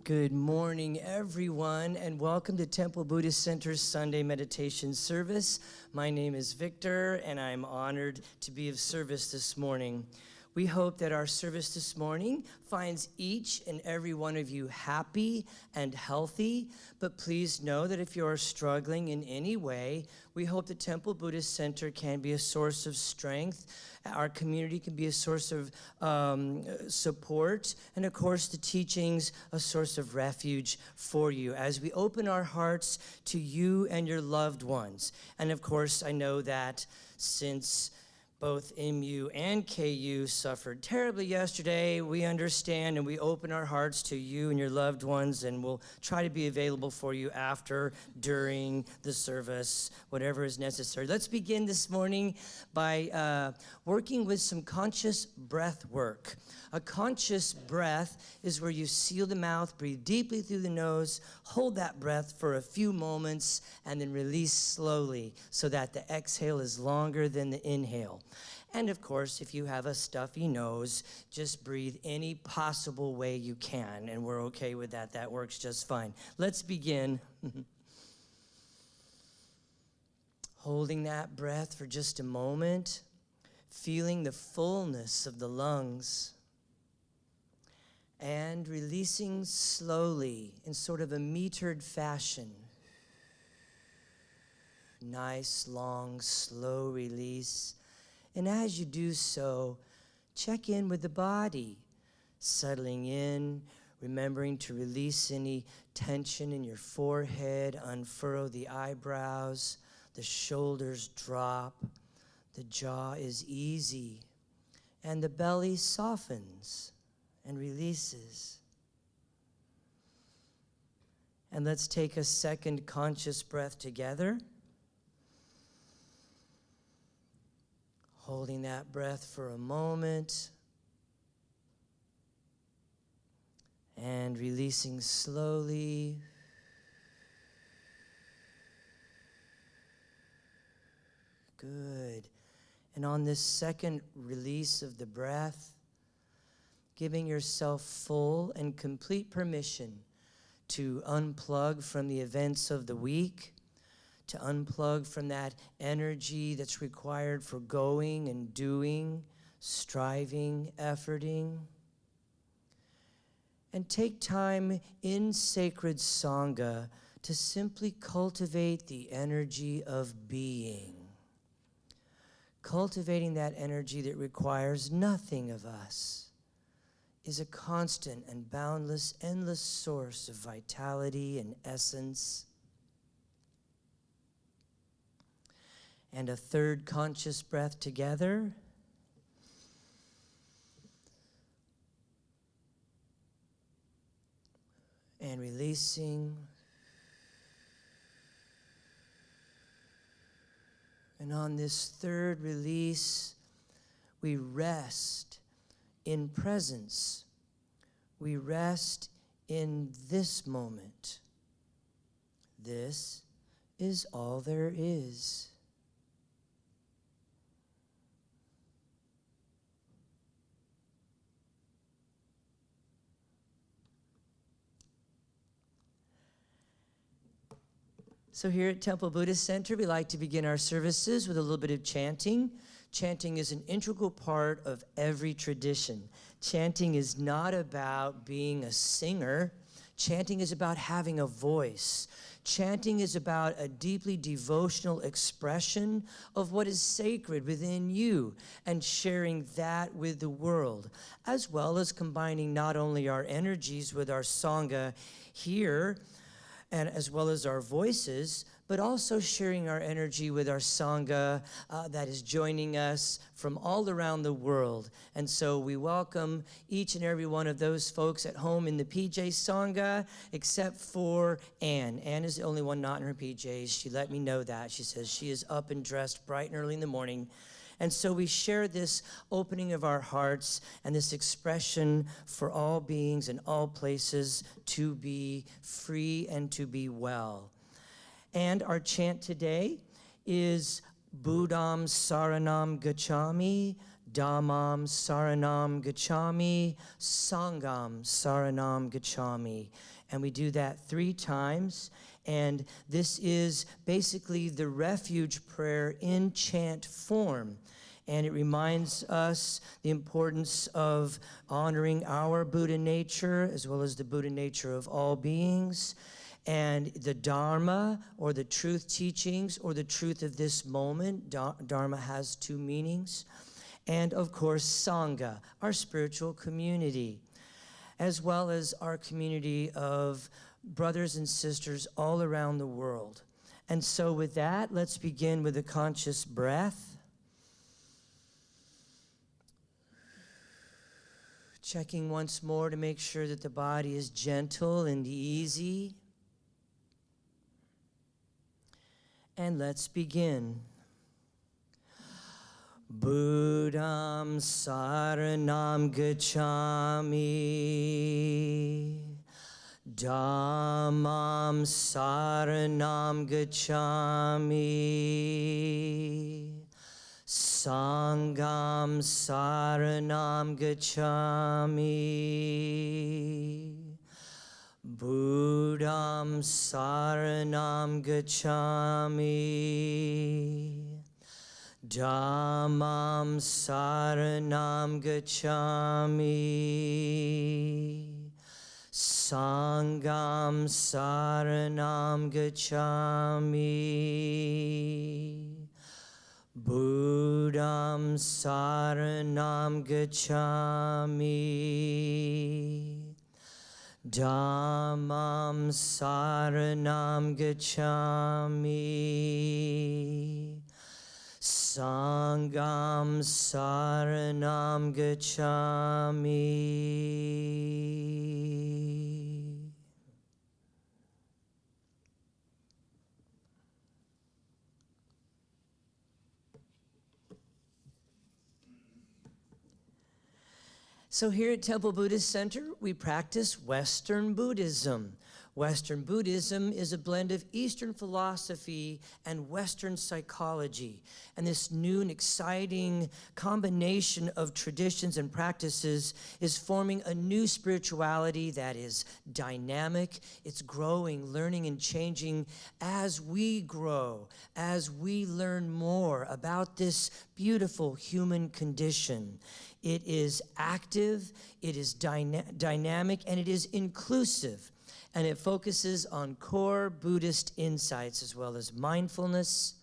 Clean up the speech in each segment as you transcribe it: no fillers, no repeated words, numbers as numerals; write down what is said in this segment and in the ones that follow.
Good morning, everyone, and welcome to Temple Buddhist Center's Sunday Meditation Service. My name is Victor, and I'm honored to be of service this morning. We hope that our service this morning finds each and every one of you happy and healthy, but please know that if you are struggling in any way, we hope the Temple Buddhist Center can be a source of strength. Our community can be a source of support, and of course the teachings a source of refuge for you as we open our hearts to you and your loved ones. And of course, I know that since both MU and KU suffered terribly yesterday, we understand and we open our hearts to you and your loved ones, and we'll try to be available for you after, during the service, whatever is necessary. Let's begin this morning by working with some conscious breath work. A conscious breath is where you seal the mouth, breathe deeply through the nose, hold that breath for a few moments, and then release slowly so that the exhale is longer than the inhale. And of course, if you have a stuffy nose, just breathe any possible way you can, and we're okay with that. That works just fine. Let's begin. Holding that breath for just a moment. feeling the fullness of the lungs, and releasing slowly in sort of a metered fashion. Nice, long, slow release. And as you do so, check in with the body, settling in, remembering to release any tension in your forehead, unfurrow the eyebrows, the shoulders drop, the jaw is easy, and the belly softens and releases. And let's take a second conscious breath together. Holding that breath for a moment. And releasing slowly. Good. And on this second release of the breath, giving yourself full and complete permission to unplug from the events of the week, to unplug from that energy that's required for going and doing, striving, efforting. And take time in sacred Sangha to simply cultivate the energy of being. Cultivating that energy that requires nothing of us is a constant and boundless, endless source of vitality and essence. And a third conscious breath together. And releasing. And on this third release, we rest in presence. We rest in this moment. This is all there is. So here at Temple Buddhist Center, we like to begin our services with a little bit of chanting. Chanting is an integral part of every tradition. Chanting is not about being a singer. Chanting is about having a voice. Chanting is about a deeply devotional expression of what is sacred within you and sharing that with the world, as well as combining not only our energies with our Sangha here, and as well as our voices, but also sharing our energy with our Sangha that is joining us from all around the world. And so we welcome each and every one of those folks at home in the PJ Sangha, except for Anne. Anne is the only one not in her PJs. She let me know that. She says she is up and dressed bright and early in the morning. And so we share this opening of our hearts and this expression for all beings in all places to be free and to be well. And our chant today is Buddham Saranam Gacchami, Dhammam Saranam Gacchami, Sangham Saranam Gacchami. And we do that 3 times. And this is basically the refuge prayer in chant form. And it reminds us the importance of honoring our Buddha nature as well as the Buddha nature of all beings. And the Dharma, or the truth teachings, or the truth of this moment. Dharma has 2 meanings. And of course, Sangha, our spiritual community, as well as our community of brothers and sisters all around the world. And so with that, let's begin with a conscious breath. Checking once more to make sure that the body is gentle and easy. And let's begin. Buddham Saranam Gacchami, Dhammam Saranam Gacchami, Sangham Saranam Gacchami, Buddham Saranam Gacchami, Dhammam saranam gacchami. Sangham saranam gacchami. Buddham saranam gacchami. Dhammam saranam gacchami. Sangham saranam gacchami. So here at Temple Buddhist Center, we practice Western Buddhism. Western Buddhism is a blend of Eastern philosophy and Western psychology. And this new and exciting combination of traditions and practices is forming a new spirituality that is dynamic. It's growing, learning, and changing as we grow, as we learn more about this beautiful human condition. It is active, it is dynamic, and it is inclusive. And it focuses on core Buddhist insights as well as mindfulness,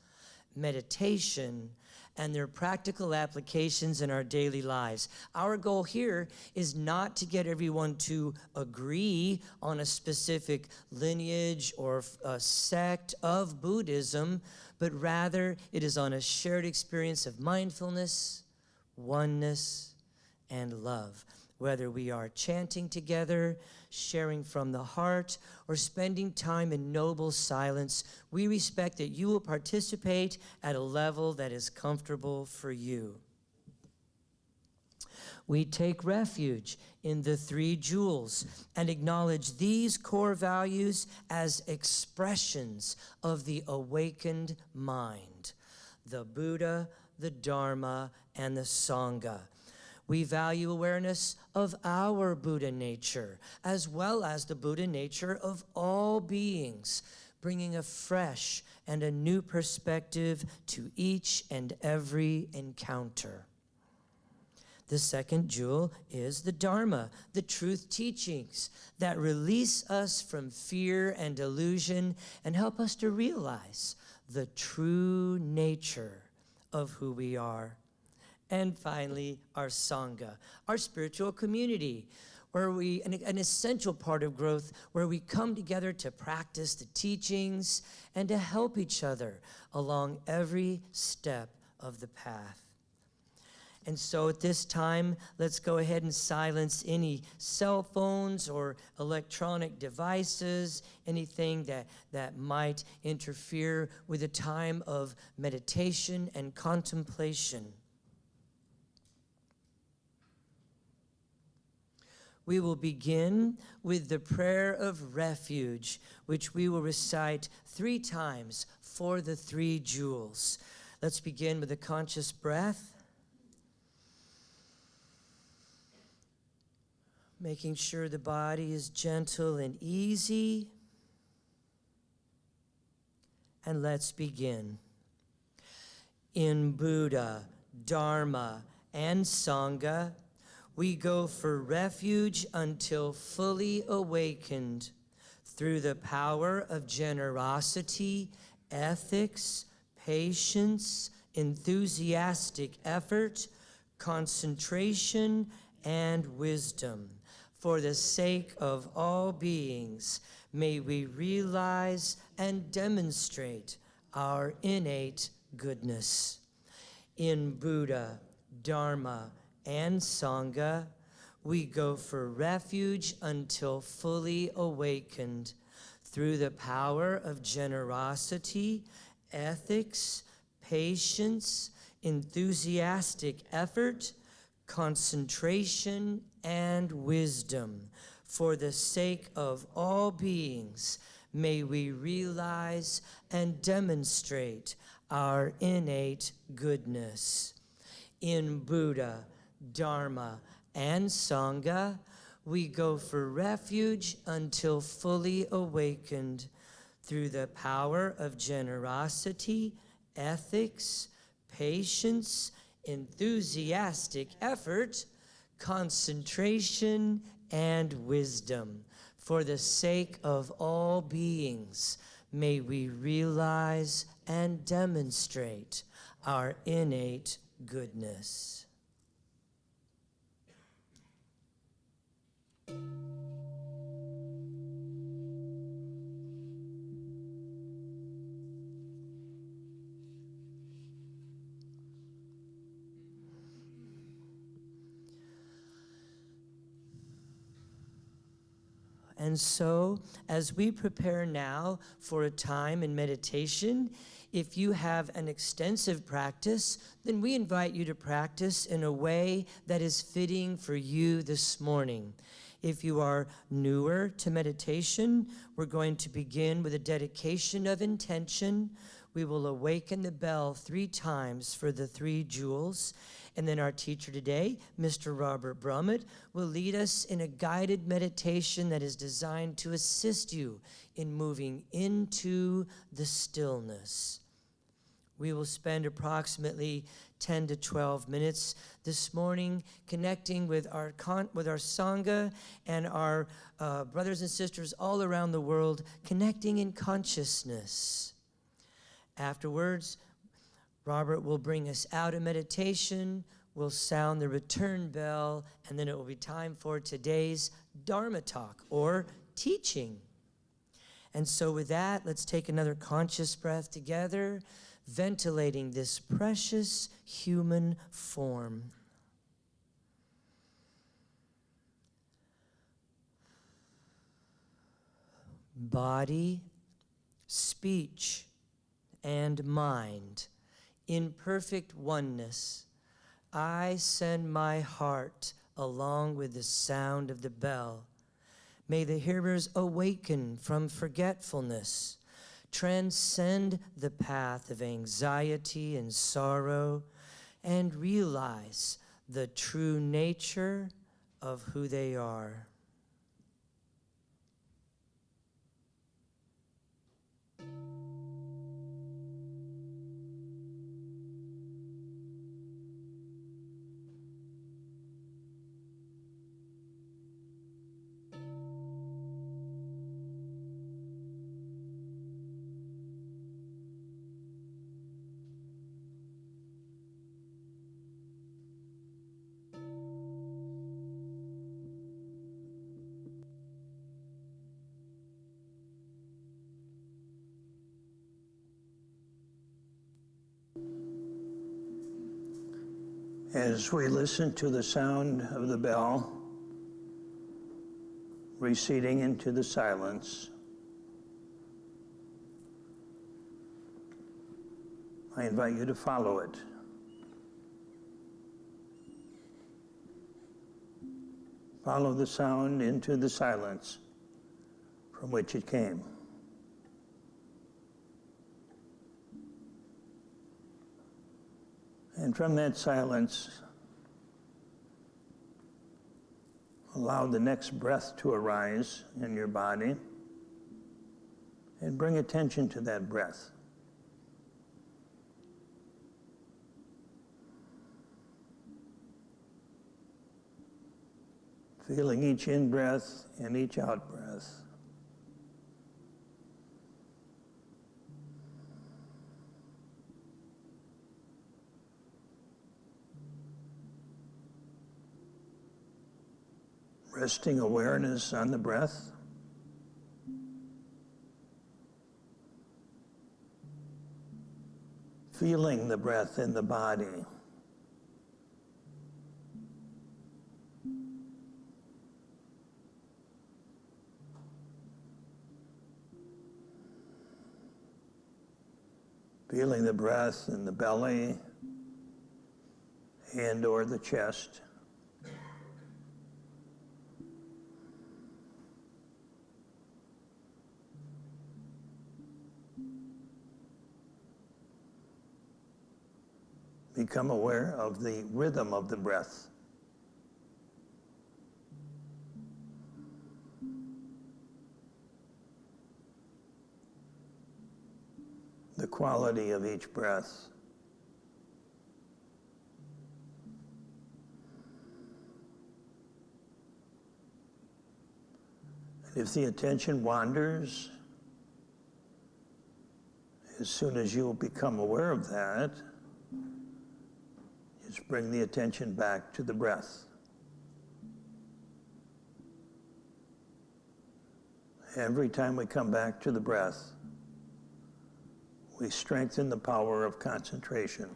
meditation, and their practical applications in our daily lives. Our goal here is not to get everyone to agree on a specific lineage or a sect of Buddhism, but rather it is on a shared experience of mindfulness, oneness, and love. Whether we are chanting together, sharing from the heart, or spending time in noble silence, we respect that you will participate at a level that is comfortable for you. We take refuge in the three jewels and acknowledge these core values as expressions of the awakened mind: the Buddha, the Dharma, and the Sangha. We value awareness of our Buddha nature, as well as the Buddha nature of all beings, bringing a fresh and a new perspective to each and every encounter. The second jewel is the Dharma, the truth teachings that release us from fear and delusion and help us to realize the true nature of who we are. And finally, our Sangha, our spiritual community, where an essential part of growth, where we come together to practice the teachings and to help each other along every step of the path. And so at this time, let's go ahead and silence any cell phones or electronic devices, anything that might interfere with a time of meditation and contemplation. We will begin with the prayer of refuge, which we will recite 3 times for the 3 jewels. Let's begin with a conscious breath. Making sure the body is gentle and easy. And let's begin. In Buddha, Dharma, and Sangha, we go for refuge until fully awakened through the power of generosity, ethics, patience, enthusiastic effort, concentration, and wisdom. For the sake of all beings, may we realize and demonstrate our innate goodness. In Buddha, Dharma, and Sangha, we go for refuge until fully awakened through the power of generosity, ethics, patience, enthusiastic effort, concentration, and wisdom. For the sake of all beings, may we realize and demonstrate our innate goodness. In Buddha, Dharma, and Sangha, we go for refuge until fully awakened through the power of generosity, ethics, patience, enthusiastic effort, concentration, and wisdom. For the sake of all beings, may we realize and demonstrate our innate goodness. And so, as we prepare now for a time in meditation, if you have an extensive practice, then we invite you to practice in a way that is fitting for you this morning. If you are newer to meditation, we're going to begin with a dedication of intention. We will awaken the bell 3 times for the 3 jewels. And then our teacher today, Mr. Robert Brumet, will lead us in a guided meditation that is designed to assist you in moving into the stillness. We will spend approximately 10 to 12 minutes this morning connecting with our Sangha and our brothers and sisters all around the world, connecting in consciousness. Afterwards, Robert will bring us out of meditation, we'll sound the return bell, and then it will be time for today's Dharma talk, or teaching. And so with that, let's take another conscious breath together, ventilating this precious human form. Body, speech, and mind, in perfect oneness, I send my heart along with the sound of the bell. May the hearers awaken from forgetfulness, transcend the path of anxiety and sorrow, and realize the true nature of who they are. As we listen to the sound of the bell receding into the silence, I invite you to follow it. Follow the sound into the silence from which it came. And from that silence, allow the next breath to arise in your body and bring attention to that breath. Feeling each in-breath and each out-breath. Resting awareness on the breath. Feeling the breath in the body. Feeling the breath in the belly and or the chest. Become aware of the rhythm of the breath. The quality of each breath. If the attention wanders, as soon as you become aware of that, just bring the attention back to the breath. Every time we come back to the breath, we strengthen the power of concentration.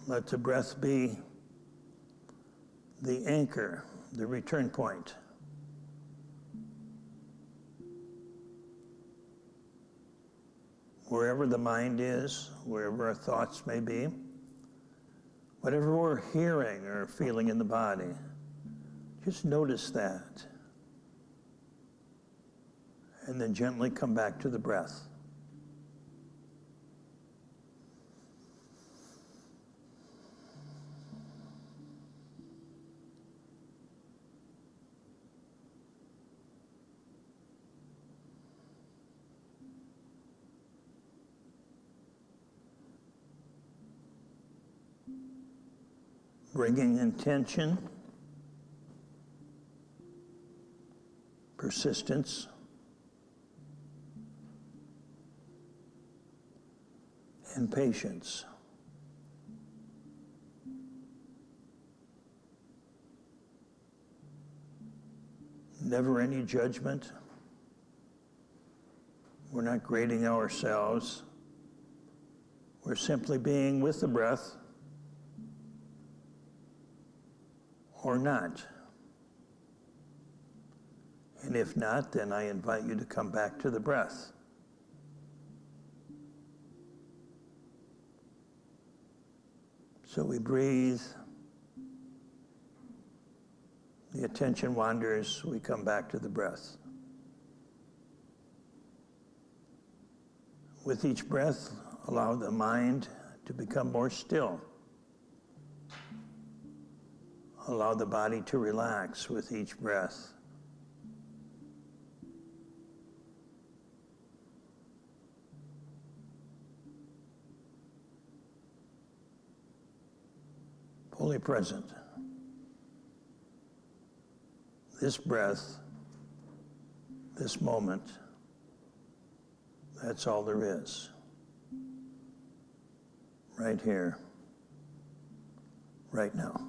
Let the breath be the anchor, the return point. Wherever the mind is, wherever our thoughts may be, whatever we're hearing or feeling in the body, just notice that. And then gently come back to the breath. Bringing intention, persistence, and patience. Never any judgment. We're not grading ourselves. We're simply being with the breath or not. And if not, then I invite you to come back to the breath. So we breathe, the attention wanders, we come back to the breath. With each breath, allow the mind to become more still. Allow the body to relax with each breath. Fully present. This breath, this moment, that's all there is. Right here, right now.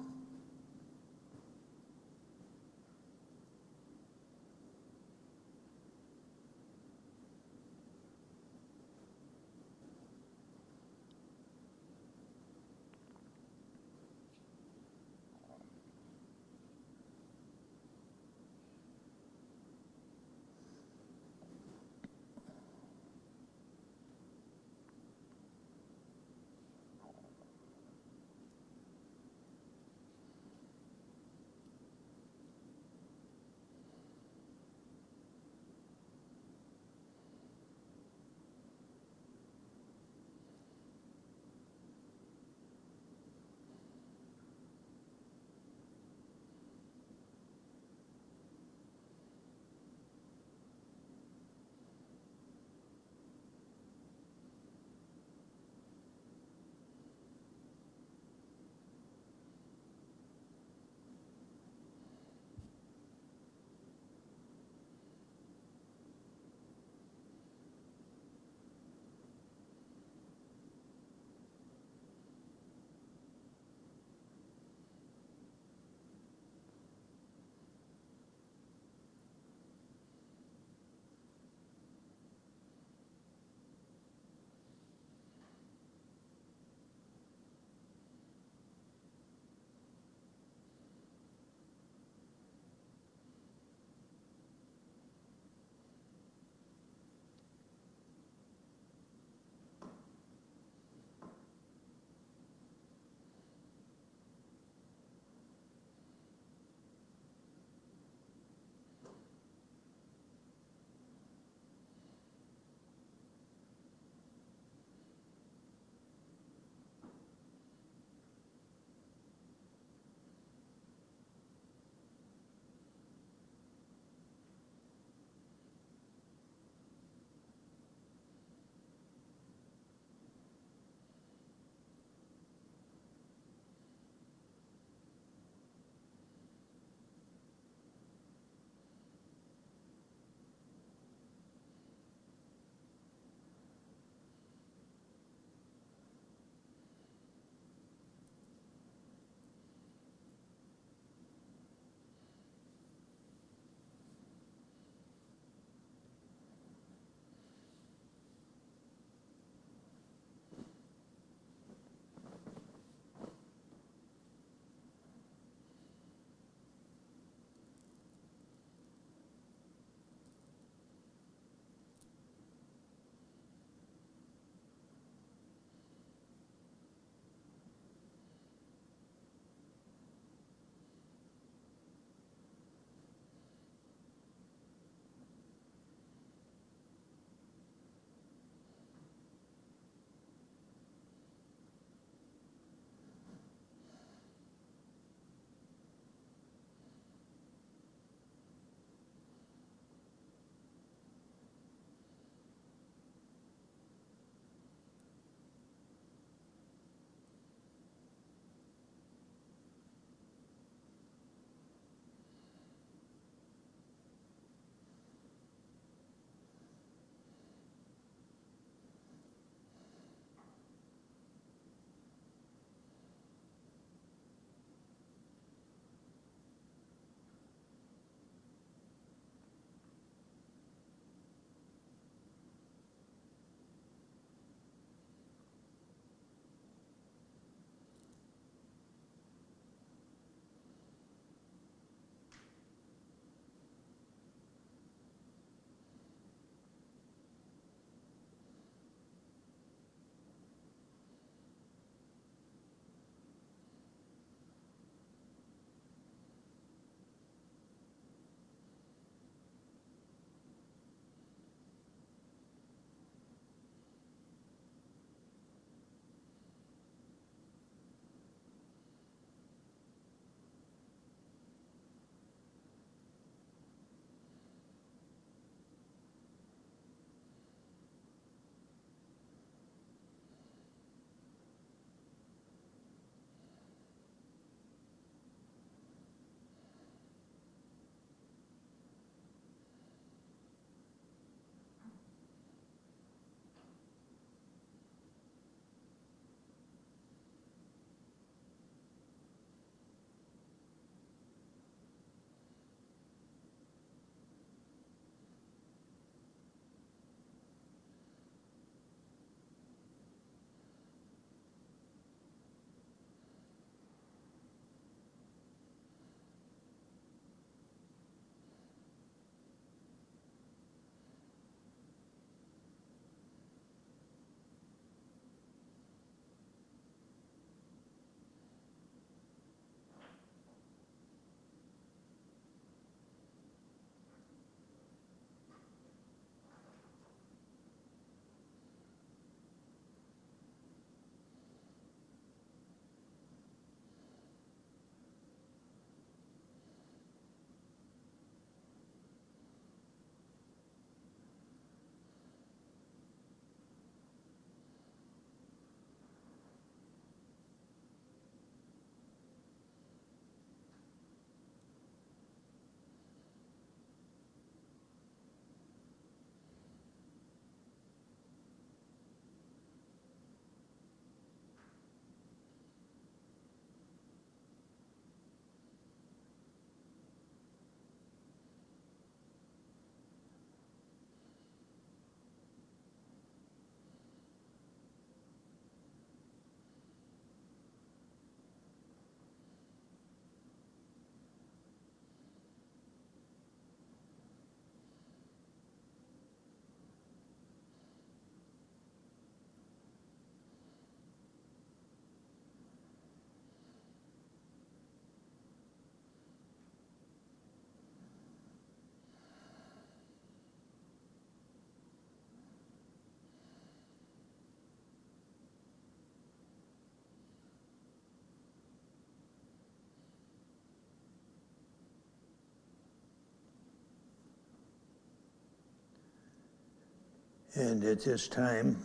And at this time,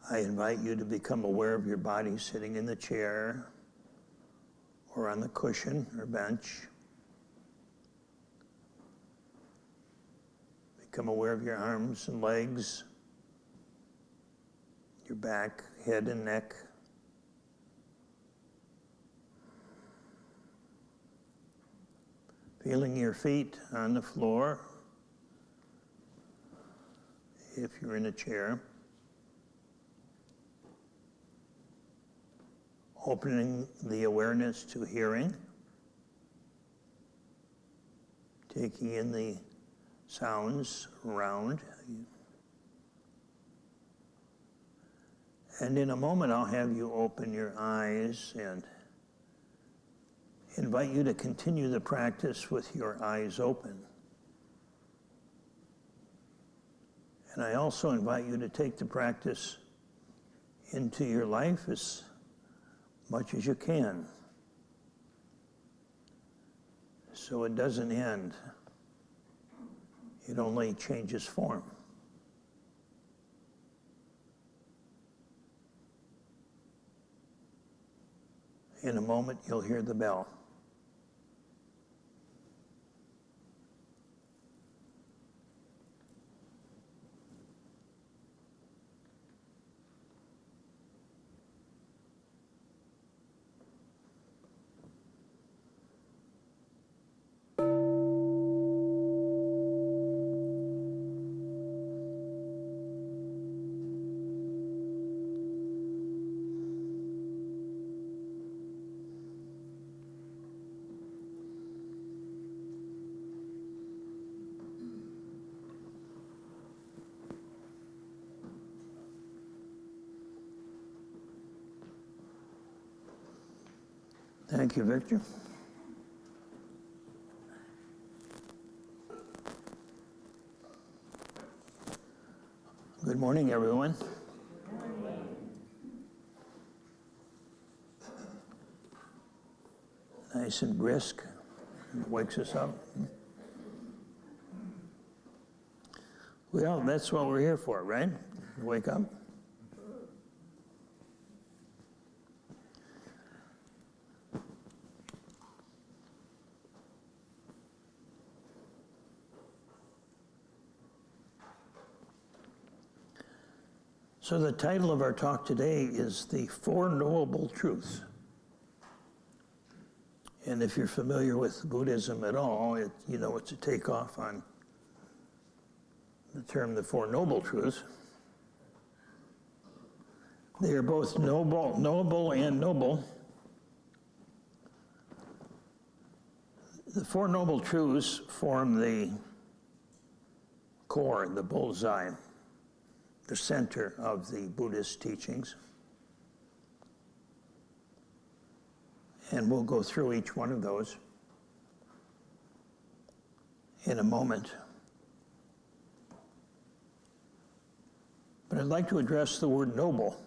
I invite you to become aware of your body sitting in the chair or on the cushion or bench. Become aware of your arms and legs, your back, head, and neck. Feeling your feet on the floor if you're in a chair. Opening the awareness to hearing. Taking in the sounds around. And in a moment, I'll have you open your eyes and invite you to continue the practice with your eyes open. And I also invite you to take the practice into your life as much as you can, so it doesn't end. It only changes form. In a moment, you'll hear the bell. Thank you, Victor. Good morning, everyone. Good morning. Nice and brisk. Wakes us up. Well, that's what we're here for, right? Wake up. So the title of our talk today is The Four Knowable Truths. And if you're familiar with Buddhism at all, it's a takeoff on the term the Four Noble Truths. They are both knowable and noble. The Four Noble Truths form the core, the bullseye, the center of the Buddhist teachings. And we'll go through each one of those in a moment. But I'd like to address the word noble.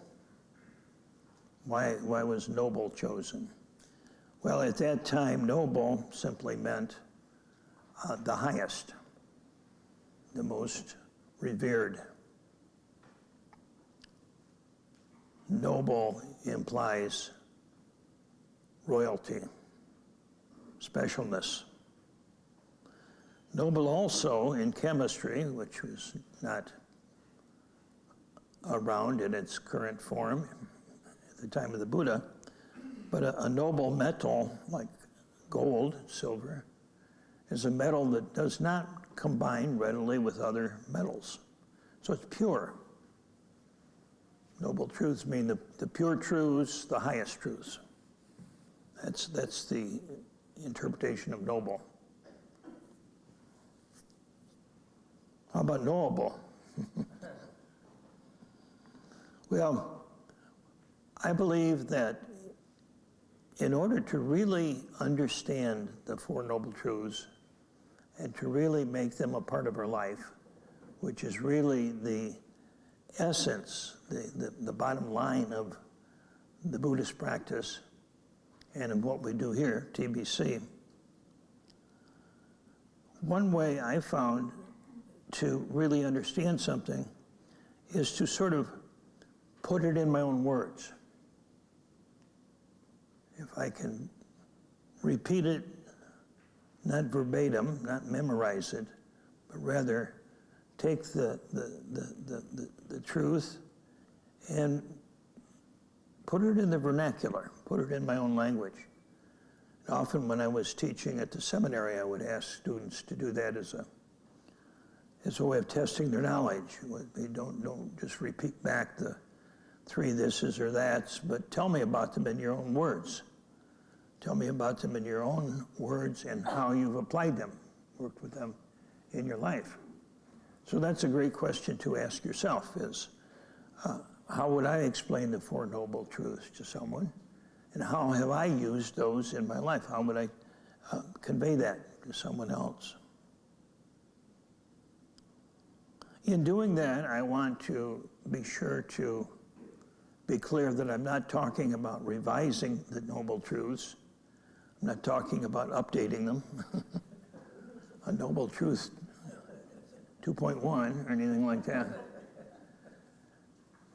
Why was noble chosen? Well, at that time, noble simply meant the highest, the most revered. Noble implies royalty, specialness. Noble also in chemistry, which was not around in its current form at the time of the Buddha, but a noble metal like gold, silver, is a metal that does not combine readily with other metals. So it's pure. Noble truths mean the pure truths, the highest truths. That's the interpretation of noble. How about knowable? Well, I believe that in order to really understand the Four Noble Truths and to really make them a part of our life, which is really the essence, the bottom line of the Buddhist practice and of what we do here, TBC. One way I found to really understand something is to sort of put it in my own words. If I can repeat it, not verbatim, not memorize it, but rather take the truth and put it in the vernacular, put it in my own language. And often when I was teaching at the seminary, I would ask students to do that as a way of testing their knowledge. They don't just repeat back the 3 thises or that's, but tell me about them in your own words. Tell me about them in your own words and how you've applied them, worked with them in your life. So that's a great question to ask yourself is, how would I explain the Four Noble Truths to someone? And how have I used those in my life? How would I convey that to someone else? In doing that, I want to be sure to be clear that I'm not talking about revising the Noble Truths. I'm not talking about updating them. A Noble Truth 2.1 or anything like that.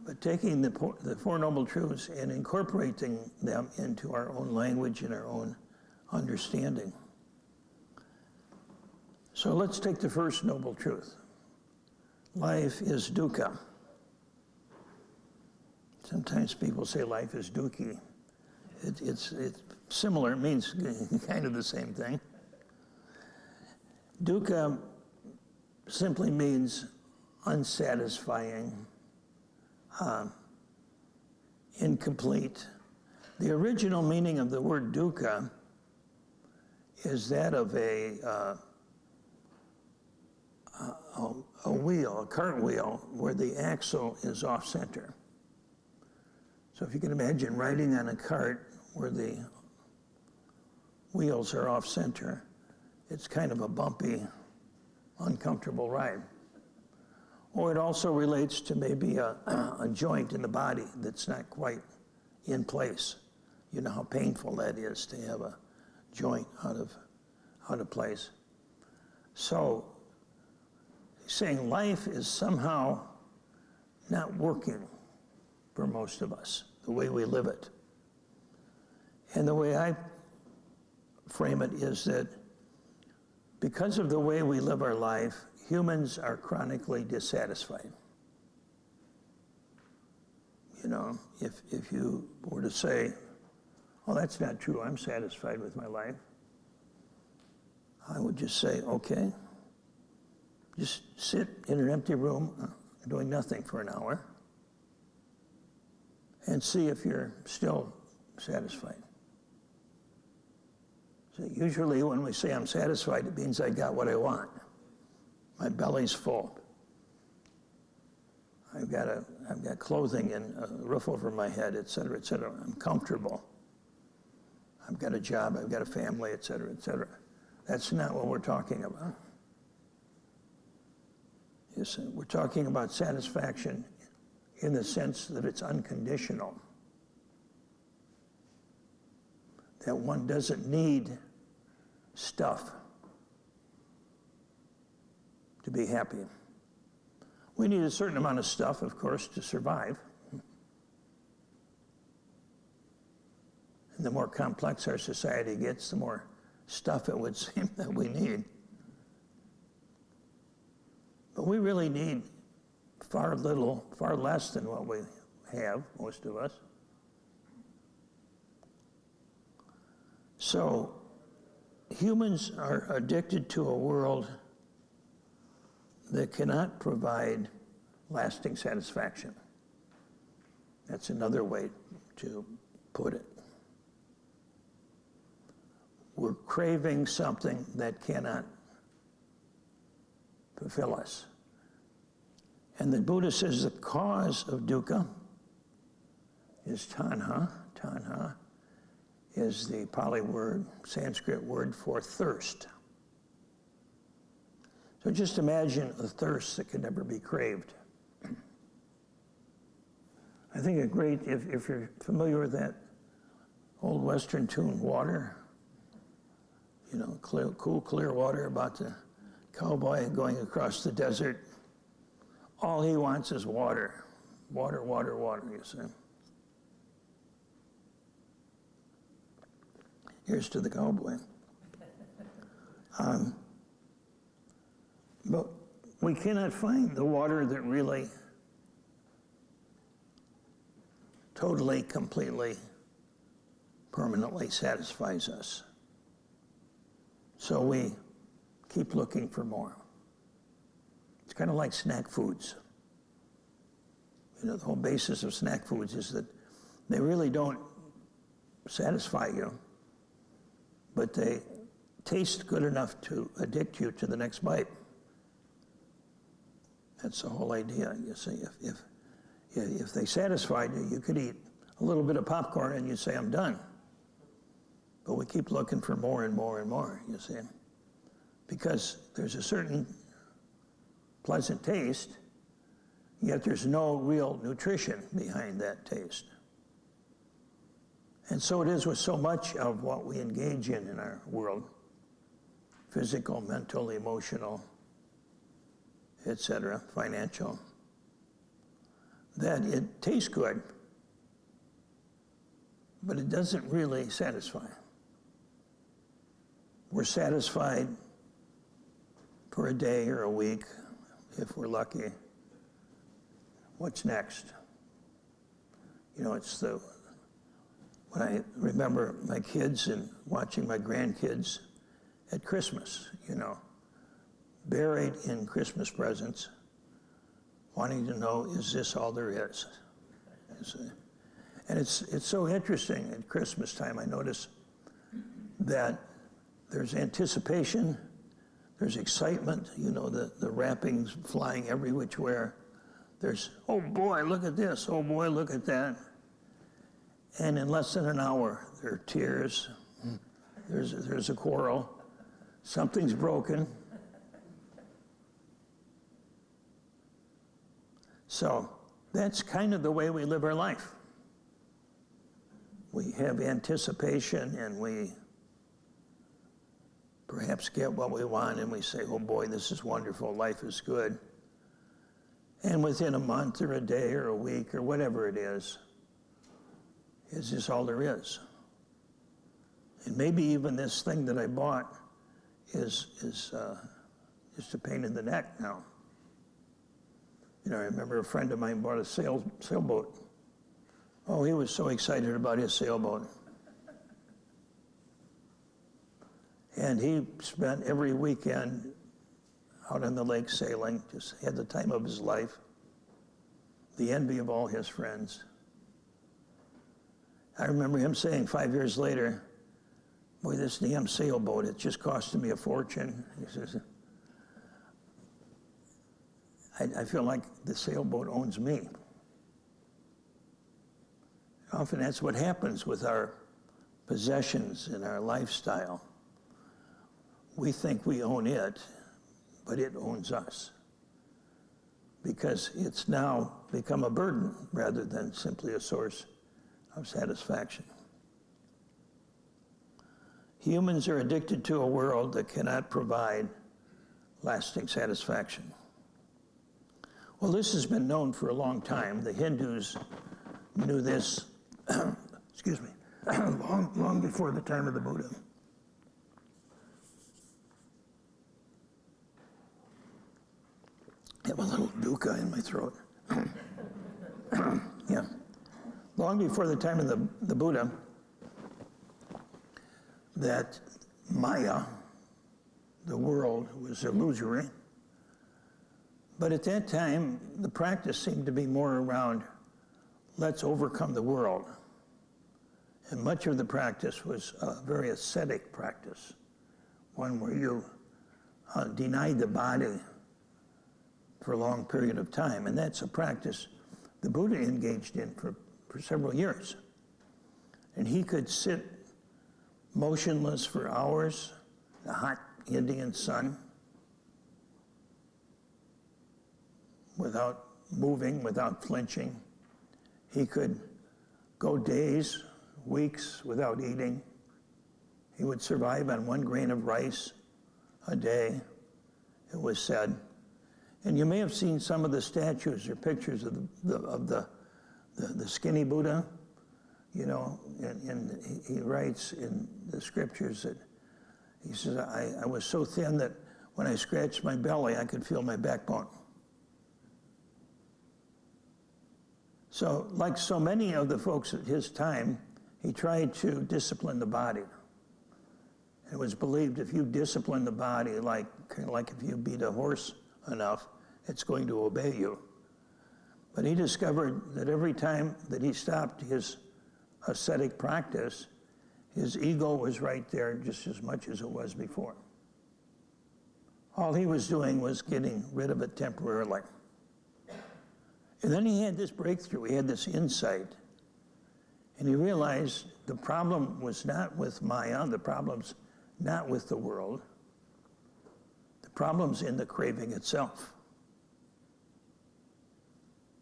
But taking the Four Noble Truths and incorporating them into our own language and our own understanding. So let's take the first Noble Truth. Life is dukkha. Sometimes people say life is dookie. It's similar, it means kind of the same thing. Dukkha simply means unsatisfying, incomplete. The original meaning of the word dukkha is that of a wheel, a cart wheel, where the axle is off center. So if you can imagine riding on a cart where the wheels are off center, it's kind of a bumpy, uncomfortable ride. Or it also relates to maybe a joint in the body that's not quite in place. You know how painful that is to have a joint out of place. So saying life is somehow not working for most of us, the way we live it. And the way I frame it is that because of the way we live our life, humans are chronically dissatisfied. You know, if you were to say, oh, that's not true, I'm satisfied with my life, I would just say, okay, just sit in an empty room doing nothing for an hour and see if you're still satisfied. So usually when we say I'm satisfied, it means I got what I want. My belly's full. I've got clothing and a roof over my head, et cetera, et cetera. I'm comfortable. I've got a job, I've got a family, et cetera, et cetera. That's not what we're talking about. Yes, we're talking about satisfaction in the sense that it's unconditional. That one doesn't need stuff to be happy. We need a certain amount of stuff, of course, to survive. And the more complex our society gets, the more stuff it would seem that we need. But we really need far less than what we have, most of us. So humans are addicted to a world that cannot provide lasting satisfaction. That's another way to put it. We're craving something that cannot fulfill us. And the Buddha says the cause of dukkha is tanha. Tanha is the Pali word, Sanskrit word for thirst. So just imagine a thirst that can never be craved. I think a great, if you're familiar with that old Western tune, Water, you know, cool, clear water about to cowboy going across the desert. All he wants is water. Water, water, water, you see. Here's to the cowboy. But we cannot find the water that really totally, completely, permanently satisfies us. So we keep looking for more. It's kind of like snack foods. You know, the whole basis of snack foods is that they really don't satisfy you, but they taste good enough to addict you to the next bite. That's the whole idea. You see, if they satisfied you, you could eat a little bit of popcorn and you'd say, I'm done. But we keep looking for more and more and more, you see, because there's a certain pleasant taste, yet there's no real nutrition behind that taste. And so it is with so much of what we engage in our world, physical, mental, emotional, etc., financial, that it tastes good, but it doesn't really satisfy. We're satisfied for a day or a week, if we're lucky. What's next? You know, when I remember my kids and watching my grandkids at Christmas, you know, buried in Christmas presents, wanting to know, is this all there is? And it's so interesting at Christmas time. I notice that there's anticipation, there's excitement, you know, the wrappings flying every which way. There's, oh boy, look at this, oh boy, look at that. And in less than an hour, there are tears, there's a quarrel, something's broken. So that's kind of the way we live our life. We have anticipation and we perhaps get what we want and we say, oh boy, this is wonderful, life is good. And within a month or a day or a week or whatever it is this all there is? And maybe even this thing that I bought is just a pain in the neck now. You know, I remember a friend of mine bought a sailboat. Oh, he was so excited about his sailboat. And he spent every weekend out on the lake sailing, just had the time of his life, the envy of all his friends. I remember him saying 5 years later, boy, this damn sailboat, it just costed me a fortune. He says, I feel like the sailboat owns me. Often that's what happens with our possessions and our lifestyle. We think we own it, but it owns us, because it's now become a burden rather than simply a source of satisfaction. Humans are addicted to a world that cannot provide lasting satisfaction. Well, this has been known for a long time. The Hindus knew this, excuse me, long before the time of the Buddha. I have a little dukkha in my throat. Yeah. Long before the time of the Buddha, that Maya, the world, was illusory. But at that time, the practice seemed to be more around, let's overcome the world. And much of the practice was a very ascetic practice, one where you denied the body for a long period of time. And that's a practice the Buddha engaged in for several years. And he could sit motionless for hours, the hot Indian sun, without moving, without flinching. He could go days, weeks without eating. He would survive on 1 grain of rice a day. it was said. And you may have seen some of the statues or pictures of the skinny Buddha, you know, and he writes in the scriptures that he says, I was so thin that when I scratched my belly, I could feel my backbone. So, like so many of the folks at his time, he tried to discipline the body. It was believed if you discipline the body, kind of like if you beat a horse enough, it's going to obey you. But he discovered that every time that he stopped his ascetic practice, his ego was right there just as much as it was before. All he was doing was getting rid of it temporarily. And then he had this breakthrough, he had this insight, and he realized the problem was not with Maya, the problem's not with the world, the problem's in the craving itself.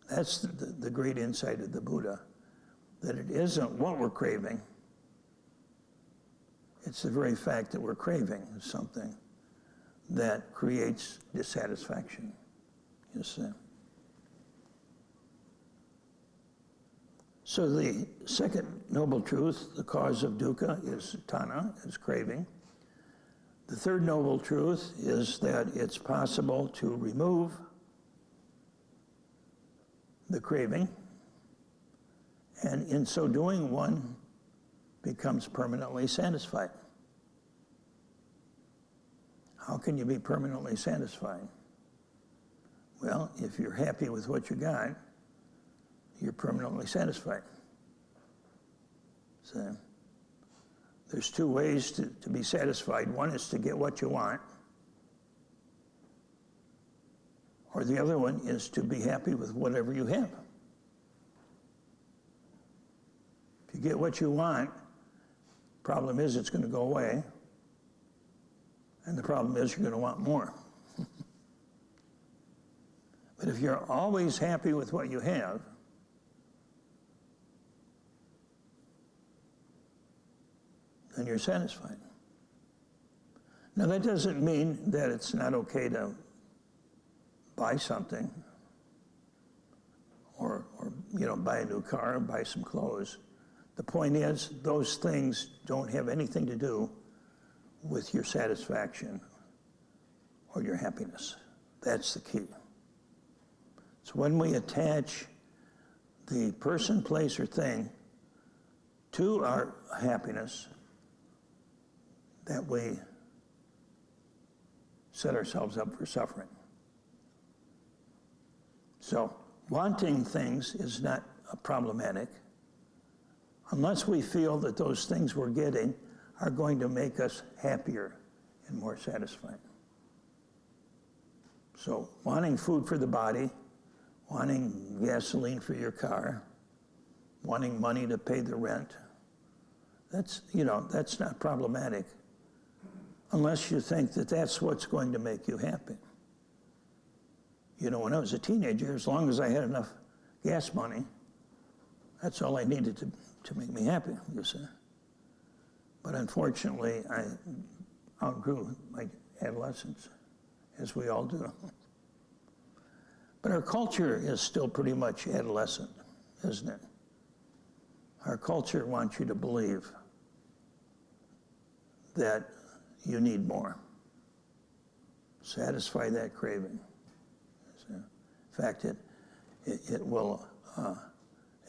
That's the great insight of the Buddha, that it isn't what we're craving, it's the very fact that we're craving something that creates dissatisfaction, you see. So the second noble truth, the cause of dukkha, is tanha, is craving. The third noble truth is that it's possible to remove the craving, and in so doing, one becomes permanently satisfied. How can you be permanently satisfied? Well, if you're happy with what you got, you're permanently satisfied. So there's two ways to be satisfied. One is to get what you want, or the other one is to be happy with whatever you have. If you get what you want, problem is it's going to go away, and the problem is you're going to want more. But if you're always happy with what you have, then you're satisfied. Now that doesn't mean that it's not okay to buy something, or buy a new car, or buy some clothes. The point is, those things don't have anything to do with your satisfaction or your happiness. That's the key. So when we attach the person, place, or thing to our happiness, that we set ourselves up for suffering. So wanting things is not problematic unless we feel that those things we're getting are going to make us happier and more satisfied. So wanting food for the body, wanting gasoline for your car, wanting money to pay the rent, that's not problematic unless you think that that's what's going to make you happy. When I was a teenager, as long as I had enough gas money, that's all I needed to make me happy, you see. But unfortunately, I outgrew my adolescence, as we all do. But our culture is still pretty much adolescent, isn't it? Our culture wants you to believe that you need more. Satisfy that craving. In fact, it will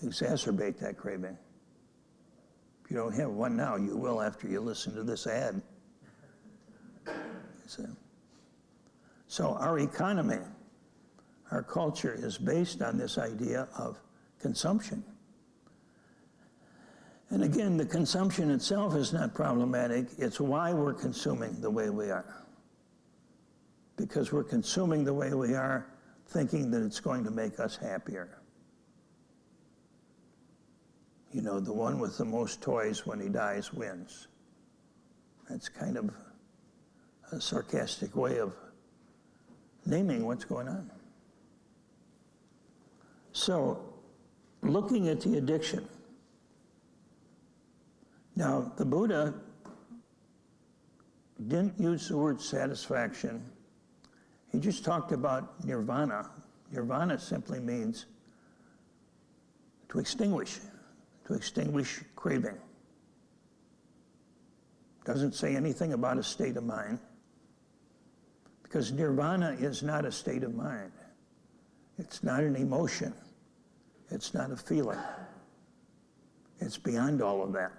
exacerbate that craving. If you don't have one now, you will after you listen to this ad. So our economy, our culture is based on this idea of consumption. And again, the consumption itself is not problematic. It's why we're consuming the way we are. Because we're consuming the way we are, thinking that it's going to make us happier. The one with the most toys when he dies wins. That's kind of a sarcastic way of naming what's going on. So, looking at the addiction. Now, the Buddha didn't use the word satisfaction, He just talked about nirvana. Nirvana simply means to extinguish craving. Doesn't say anything about a state of mind, because nirvana is not a state of mind. It's not an emotion. It's not a feeling. It's beyond all of that.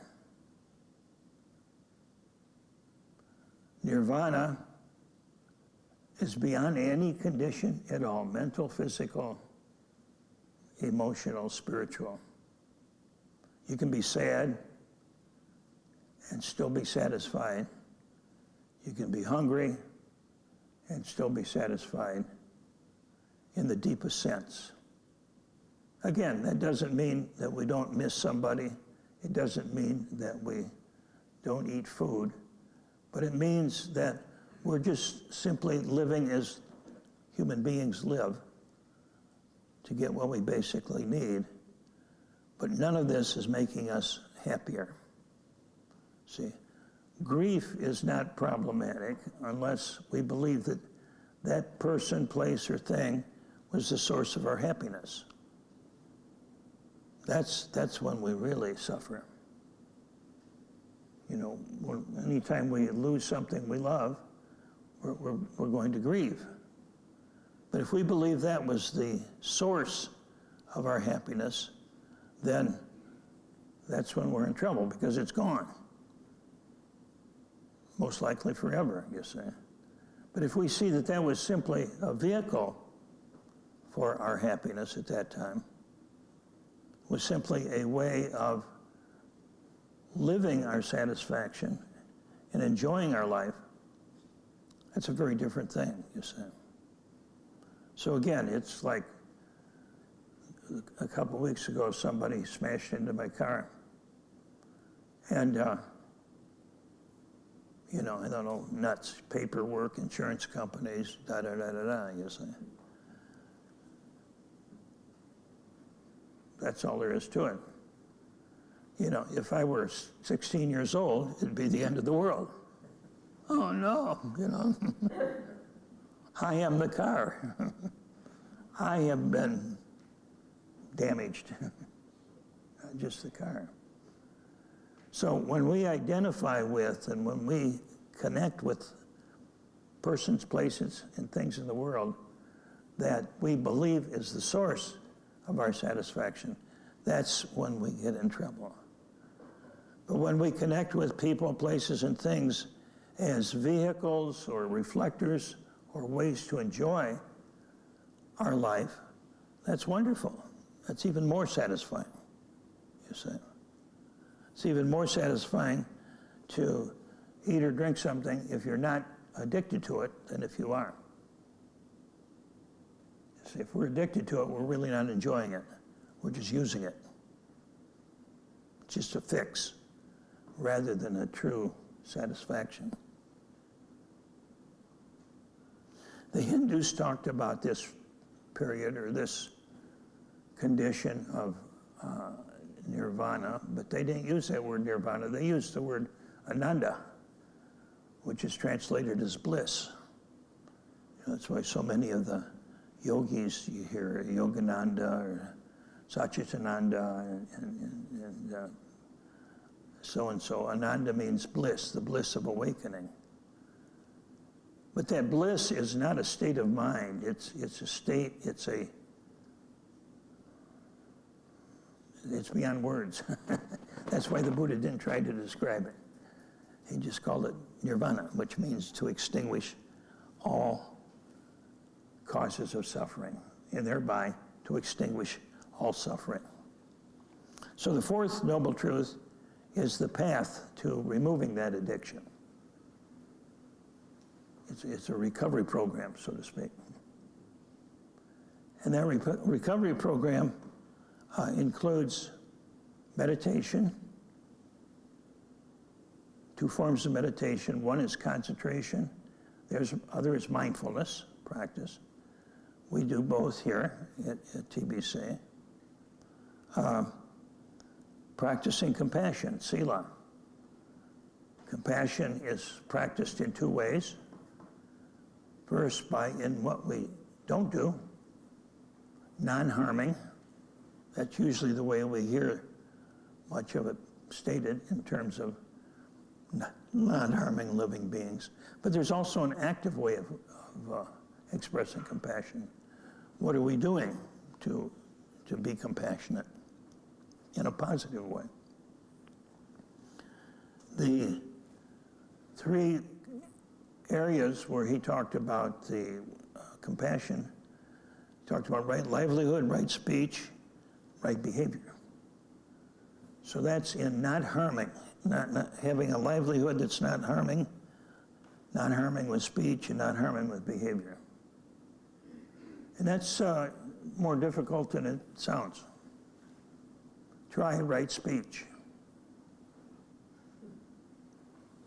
Nirvana is beyond any condition at all, mental, physical, emotional, spiritual. You can be sad and still be satisfied. You can be hungry and still be satisfied in the deepest sense. Again, that doesn't mean that we don't miss somebody. It doesn't mean that we don't eat food. But it means that we're just simply living as human beings live to get what we basically need. But none of this is making us happier. See, grief is not problematic unless we believe that that person, place, or thing was the source of our happiness. That's when we really suffer. You know, anytime we lose something we love, we're going to grieve. But if we believe that was the source of our happiness, then that's when we're in trouble, because it's gone. Most likely forever, you say. But if we see that that was simply a vehicle for our happiness at that time, was simply a way of living our satisfaction and enjoying our life, that's a very different thing, you see. So again, it's like a couple of weeks ago, somebody smashed into my car. And, you know, I don't know, nuts, paperwork, insurance companies, da-da-da-da-da, you see. That's all there is to it. You know, if I were 16 years old, it'd be the end of the world. Oh no, you know. I am the car. I have been damaged, not just the car. So when we identify with and when we connect with persons, places, and things in the world that we believe is the source of our satisfaction, that's when we get in trouble. But when we connect with people, places, and things as vehicles or reflectors or ways to enjoy our life, that's wonderful. That's even more satisfying, you see. It's even more satisfying to eat or drink something if you're not addicted to it than if you are. You see, if we're addicted to it, we're really not enjoying it. We're just using it. It's just a fix rather than a true satisfaction. The Hindus talked about this period or this condition of nirvana, but they didn't use that word nirvana. They used the word ananda, which is translated as bliss. You know, that's why so many of the yogis, you hear Yogananda or Satchitananda and so-and-so. Ananda means bliss, the bliss of awakening. But that bliss is not a state of mind. It's a state, it's beyond words. That's why the Buddha didn't try to describe it. He just called it nirvana, which means to extinguish all causes of suffering, and thereby to extinguish all suffering. So the fourth noble truth is the path to removing that addiction. It's a recovery program, so to speak. And that recovery program includes meditation, two forms of meditation. One is concentration. Other is mindfulness practice. We do both here at TBC. Practicing compassion, sila. Compassion is practiced in two ways. First, in what we don't do, non-harming. That's usually the way we hear much of it stated in terms of non-harming living beings. But there's also an active way of expressing compassion. What are we doing to be compassionate in a positive way? The three areas where he talked about the compassion, talked about right livelihood, right speech, right behavior. So that's in not harming, not having a livelihood that's not harming with speech, and not harming with behavior. And that's more difficult than it sounds. Try right speech.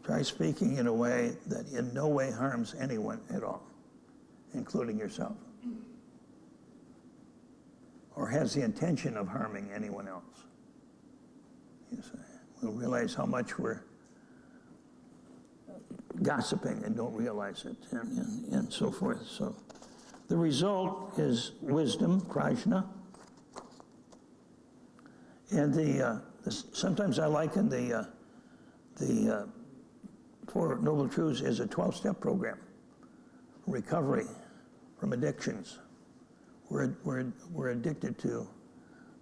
Try speaking in a way that in no way harms anyone at all, including yourself, or has the intention of harming anyone else. You say, we'll realize how much we're gossiping and don't realize it, and so forth. So the result is wisdom, prajna. And sometimes I liken the Four Noble Truths as a 12-step program, recovery from addictions. We're addicted to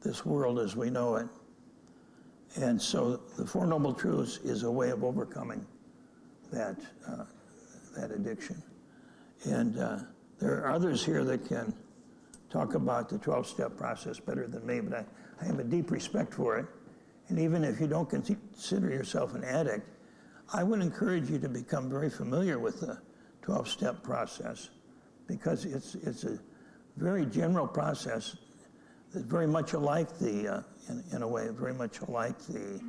this world as we know it. And so the Four Noble Truths is a way of overcoming that addiction. And there are others here that can talk about the 12-step process better than me, but I have a deep respect for it. And even if you don't consider yourself an addict, I would encourage you to become very familiar with the 12-step process, because it's a very general process that's very much alike in a way, very much alike the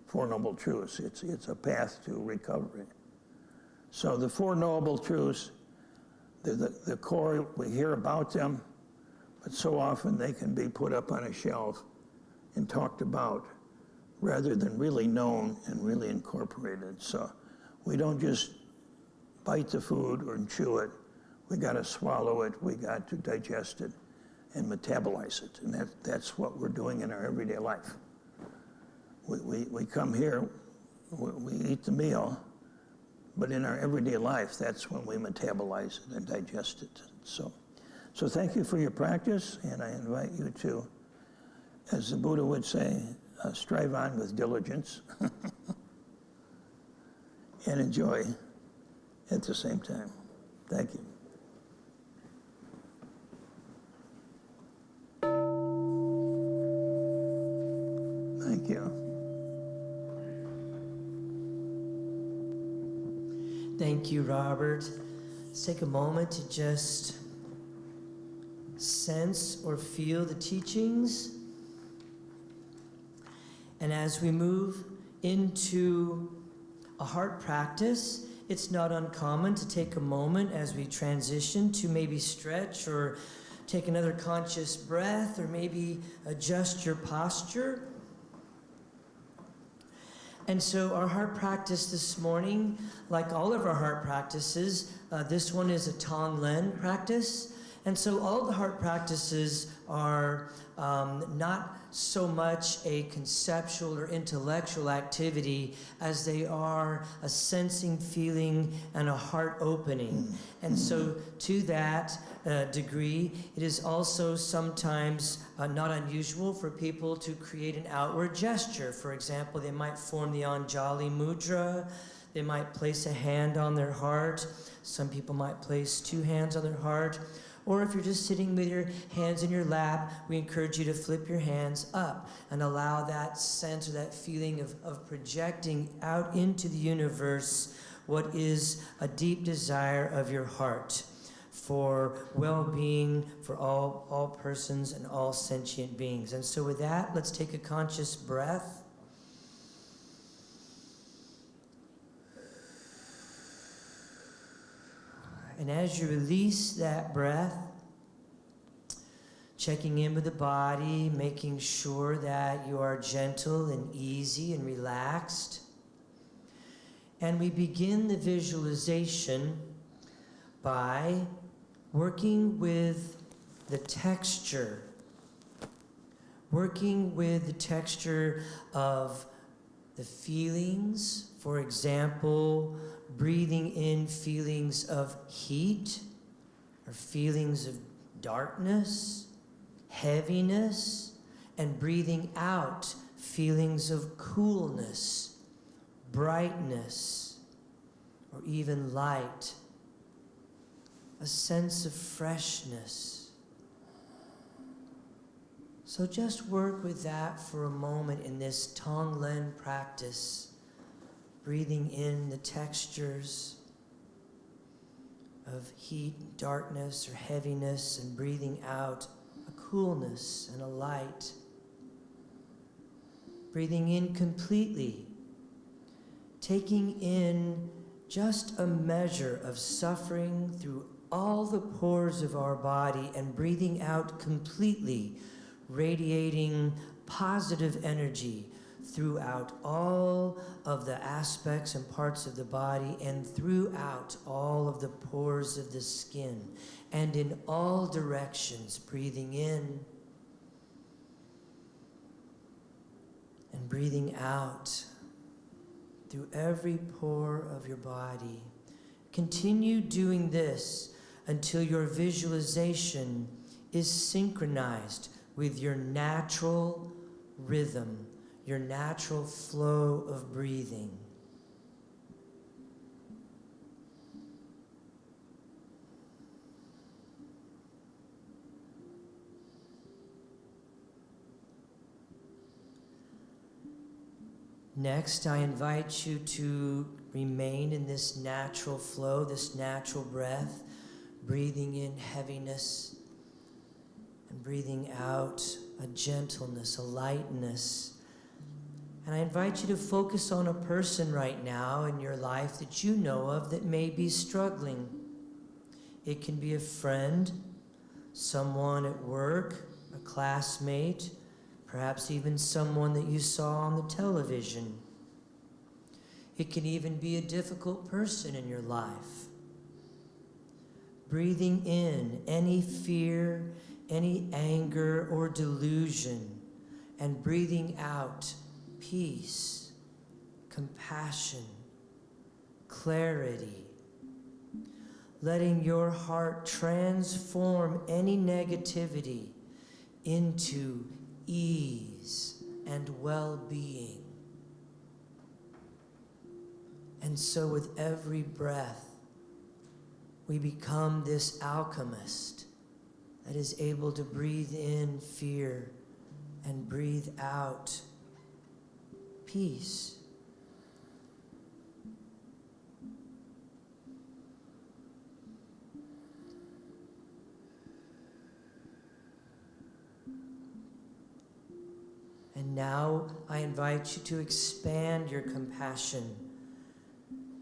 Four Noble Truths. It's a path to recovery. So the Four Noble Truths, the core, we hear about them, but so often they can be put up on a shelf and talked about rather than really known and really incorporated. So we don't just bite the food or chew it. We got to swallow it. We got to digest it and metabolize it. And that's what we're doing in our everyday life. We come here, we eat the meal, but in our everyday life, that's when we metabolize it and digest it. So thank you for your practice, and I invite you to, as the Buddha would say, strive on with diligence and enjoy at the same time. Thank you. Thank you. Thank you, Robert. Let's take a moment to just sense or feel the teachings. And as we move into a heart practice, it's not uncommon to take a moment as we transition to maybe stretch or take another conscious breath, or maybe adjust your posture. And so our heart practice this morning, like all of our heart practices, this one is a Tonglen practice. And so all the heart practices are not so much a conceptual or intellectual activity as they are a sensing, feeling, and a heart opening. And so to that degree, it is also sometimes not unusual for people to create an outward gesture. For example, they might form the Anjali Mudra. They might place a hand on their heart. Some people might place two hands on their heart. Or if you're just sitting with your hands in your lap, we encourage you to flip your hands up and allow that sense or that feeling of projecting out into the universe what is a deep desire of your heart for well-being for all persons and all sentient beings. And so with that, let's take a conscious breath. And as you release that breath, checking in with the body, making sure that you are gentle and easy and relaxed. And we begin the visualization by working with the texture. Working with the texture of the feelings. For example, breathing in feelings of heat or feelings of darkness, heaviness, and breathing out feelings of coolness, brightness, or even light, a sense of freshness. So just work with that for a moment in this Tonglen practice, breathing in the textures of heat, darkness, or heaviness, and breathing out a coolness and a light. Breathing in completely, taking in just a measure of suffering through all the pores of our body, and breathing out completely, radiating positive energy throughout all of the aspects and parts of the body, and throughout all of the pores of the skin, and in all directions, breathing in and breathing out through every pore of your body. Continue doing this until your visualization is synchronized with your natural rhythm, your natural flow of breathing. Next, I invite you to remain in this natural flow, this natural breath, breathing in heaviness and breathing out a gentleness, a lightness. And I invite you to focus on a person right now in your life that you know of that may be struggling. It can be a friend, someone at work, a classmate, perhaps even someone that you saw on the television. It can even be a difficult person in your life. Breathing in any fear, any anger or delusion, and breathing out peace, compassion, clarity. Letting your heart transform any negativity into ease and well-being. And so with every breath, we become this alchemist that is able to breathe in fear and breathe out peace. And now I invite you to expand your compassion.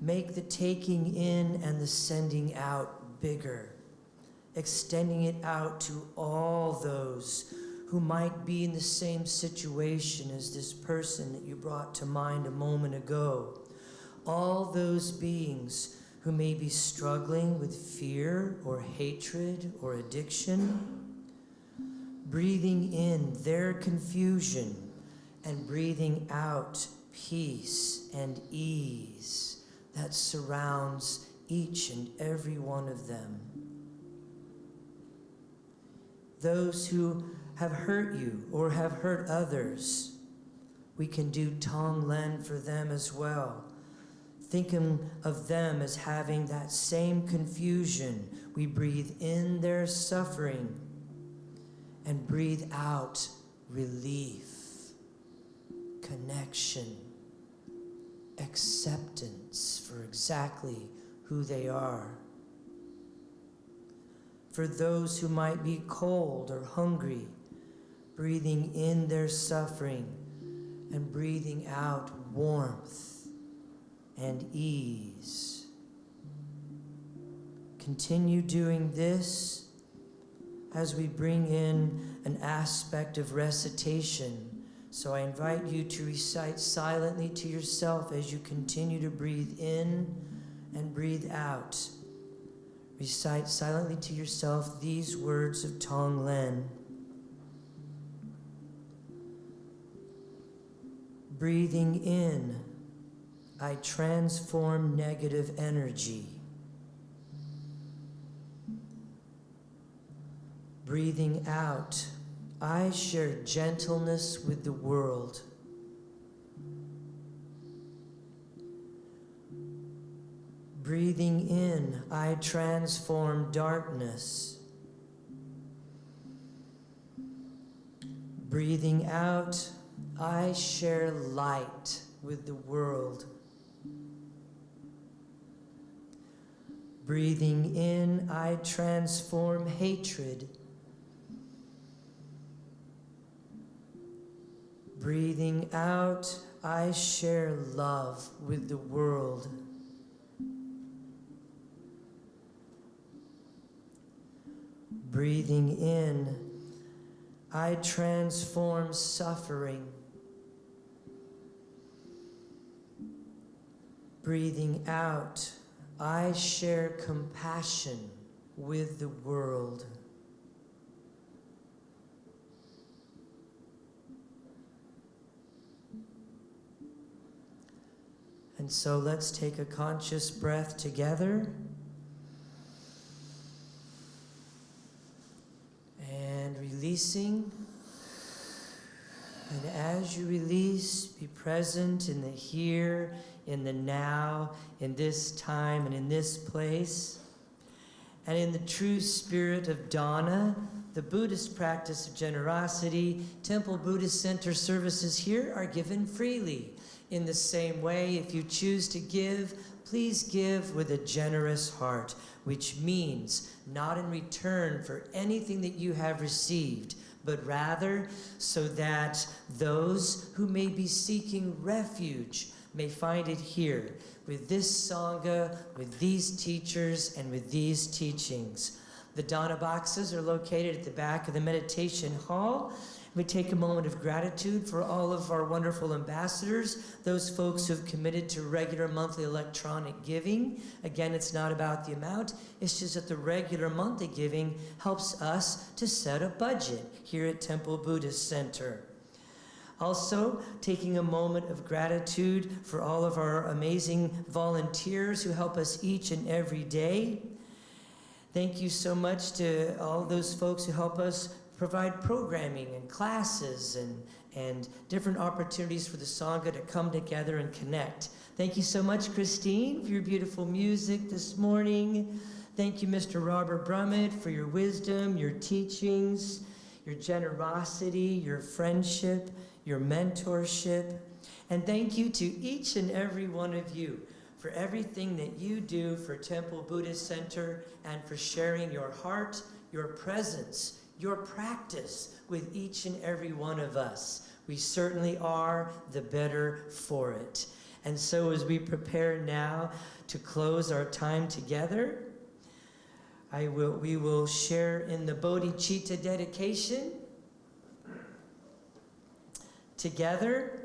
Make the taking in and the sending out bigger, extending it out to all those who might be in the same situation as this person that you brought to mind a moment ago. All those beings who may be struggling with fear or hatred or addiction, breathing in their confusion and breathing out peace and ease that surrounds each and every one of them. Those who have hurt you or have hurt others, we can do Tonglen for them as well. Thinking of them as having that same confusion. We breathe in their suffering and breathe out relief, connection, acceptance for exactly who they are. For those who might be cold or hungry, breathing in their suffering and breathing out warmth and ease. Continue doing this as we bring in an aspect of recitation. So I invite you to recite silently to yourself as you continue to breathe in and breathe out, recite silently to yourself these words of Tonglen. Breathing in, I transform negative energy. Breathing out, I share gentleness with the world. Breathing in, I transform darkness. Breathing out, I share light with the world. Breathing in, I transform hatred. Breathing out, I share love with the world. Breathing in, I transform suffering. Breathing out, I share compassion with the world. And so let's take a conscious breath together. And releasing. And as you release, be present in the here, in the now, in this time, and in this place. And in the true spirit of Dana, the Buddhist practice of generosity, Temple Buddhist Center services here are given freely. In the same way, if you choose to give, please give with a generous heart, which means not in return for anything that you have received, but rather so that those who may be seeking refuge may find it here with this Sangha, with these teachers, and with these teachings. The Dana boxes are located at the back of the meditation hall. We take a moment of gratitude for all of our wonderful ambassadors, those folks who have committed to regular monthly electronic giving. Again, it's not about the amount, it's just that the regular monthly giving helps us to set a budget here at Temple Buddhist Center. Also, taking a moment of gratitude for all of our amazing volunteers who help us each and every day. Thank you so much to all those folks who help us provide programming and classes and different opportunities for the Sangha to come together and connect. Thank you so much, Christine, for your beautiful music this morning. Thank you, Mr. Robert Brumet, for your wisdom, your teachings, your generosity, your friendship, your mentorship. And thank you to each and every one of you for everything that you do for Temple Buddhist Center and for sharing your heart, your presence, your practice with each and every one of us. We certainly are the better for it. And so as we prepare now to close our time together, we will share in the Bodhicitta dedication. Together,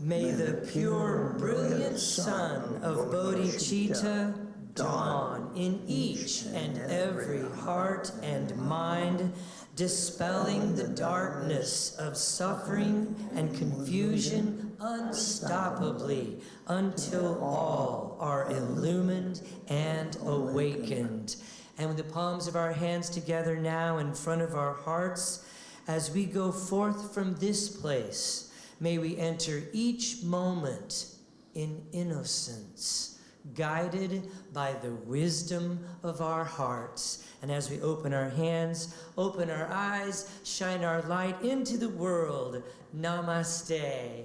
may the pure, brilliant sun of Bodhicitta dawn in each and every heart and mind, dispelling the darkness of suffering and confusion unstoppably until all are illumined and awakened. And with the palms of our hands together now in front of our hearts, as we go forth from this place, may we enter each moment in innocence, guided by the wisdom of our hearts. And as we open our hands, open our eyes, shine our light into the world. Namaste.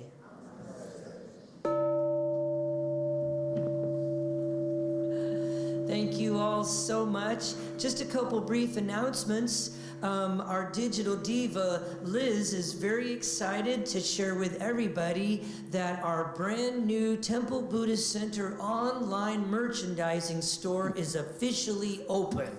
Thank you all so much. Just a couple brief announcements. Our digital diva, Liz, is very excited to share with everybody that our brand new Temple Buddhist Center online merchandising store is officially open.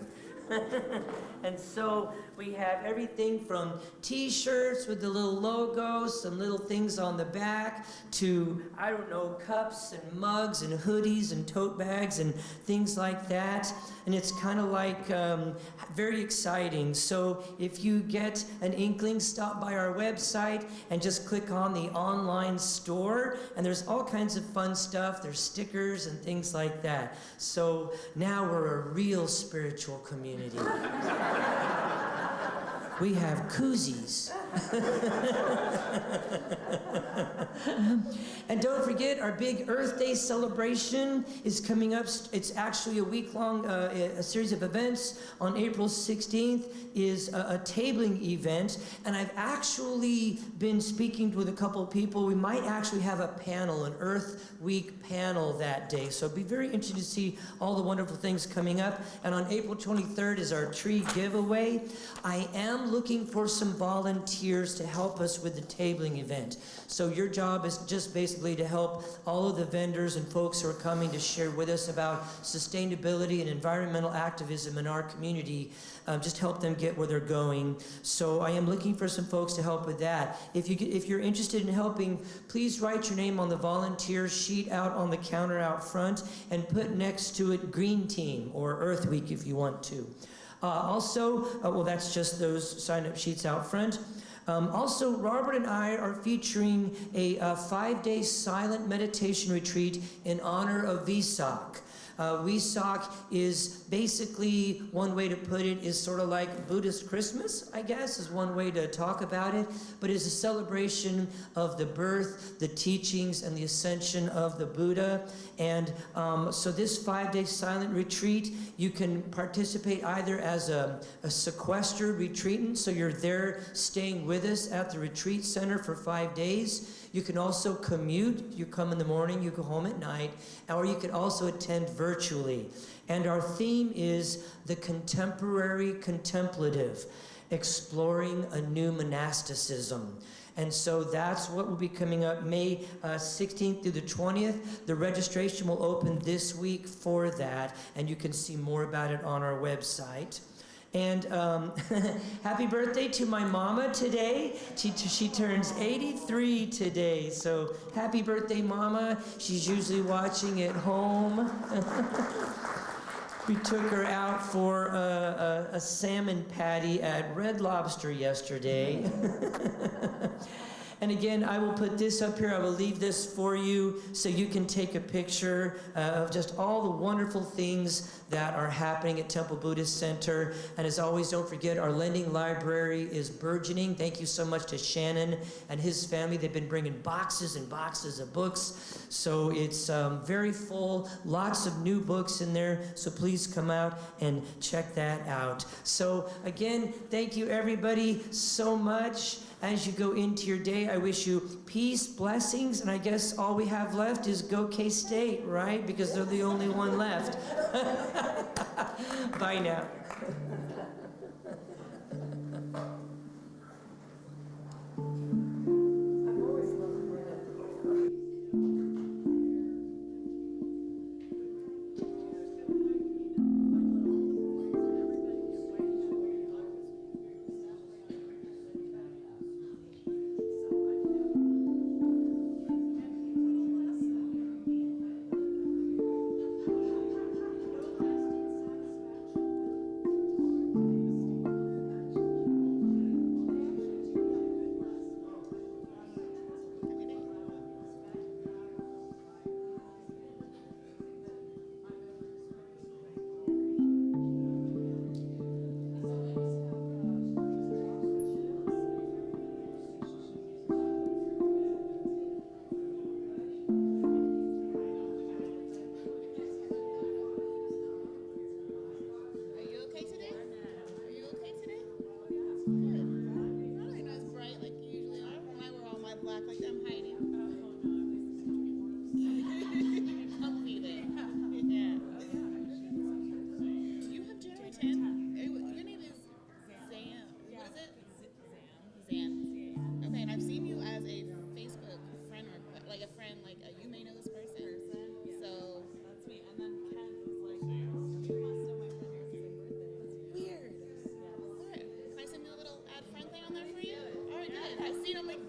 And so we have everything from t-shirts with the little logos, some little things on the back, to, I don't know, cups and mugs and hoodies and tote bags and things like that. And it's kind of like very exciting. So if you get an inkling, stop by our website and just click on the online store. And there's all kinds of fun stuff. There's stickers and things like that. So now we're a real spiritual community. We have koozies. And don't forget, our big Earth Day celebration is coming up. It's actually a week-long a series of events. On April 16th is a tabling event, and I've actually been speaking with a couple of people. We might actually have a panel, an Earth Week panel that day. So it'd be very interesting to see all the wonderful things coming up. And on April 23rd is our tree giveaway. I am looking for some volunteers to help us with the tabling event. So your job is just basically to help all of the vendors and folks who are coming to share with us about sustainability and environmental activism in our community. Just help them get where they're going. So I am looking for some folks to help with that. If you're interested in helping, please write your name on the volunteer sheet out on the counter out front and put next to it Green Team or Earth Week if you want to. Well, that's just those sign-up sheets out front. Also, Robert and I are featuring a 5-day silent meditation retreat in honor of Vesak. Vesak is basically, one way to put it, is sort of like Buddhist Christmas, I guess, is one way to talk about it, but it's a celebration of the birth, the teachings, and the ascension of the Buddha. And so this 5-day silent retreat, you can participate either as a sequestered retreatant, so you're there staying with us at the retreat center for 5 days. You can also commute. You come in the morning, you go home at night, or you can also attend virtually. And our theme is the contemporary contemplative, exploring a new monasticism. And so that's what will be coming up May 16th through the 20th. The registration will open this week for that, and you can see more about it on our website. And happy birthday to my mama today. She turns 83 today. So happy birthday, Mama. She's usually watching at home. We took her out for a salmon patty at Red Lobster yesterday. And again, I will put this up here. I will leave this for you so you can take a picture of just all the wonderful things that are happening at Temple Buddhist Center. And as always, don't forget, our lending library is burgeoning. Thank you so much to Shannon and his family. They've been bringing boxes and boxes of books. So it's very full, lots of new books in there. So please come out and check that out. So again, thank you everybody so much. As you go into your day, I wish you peace, blessings, and I guess all we have left is go K-State, right? Because they're the only one left. Bye now. Gentlemen,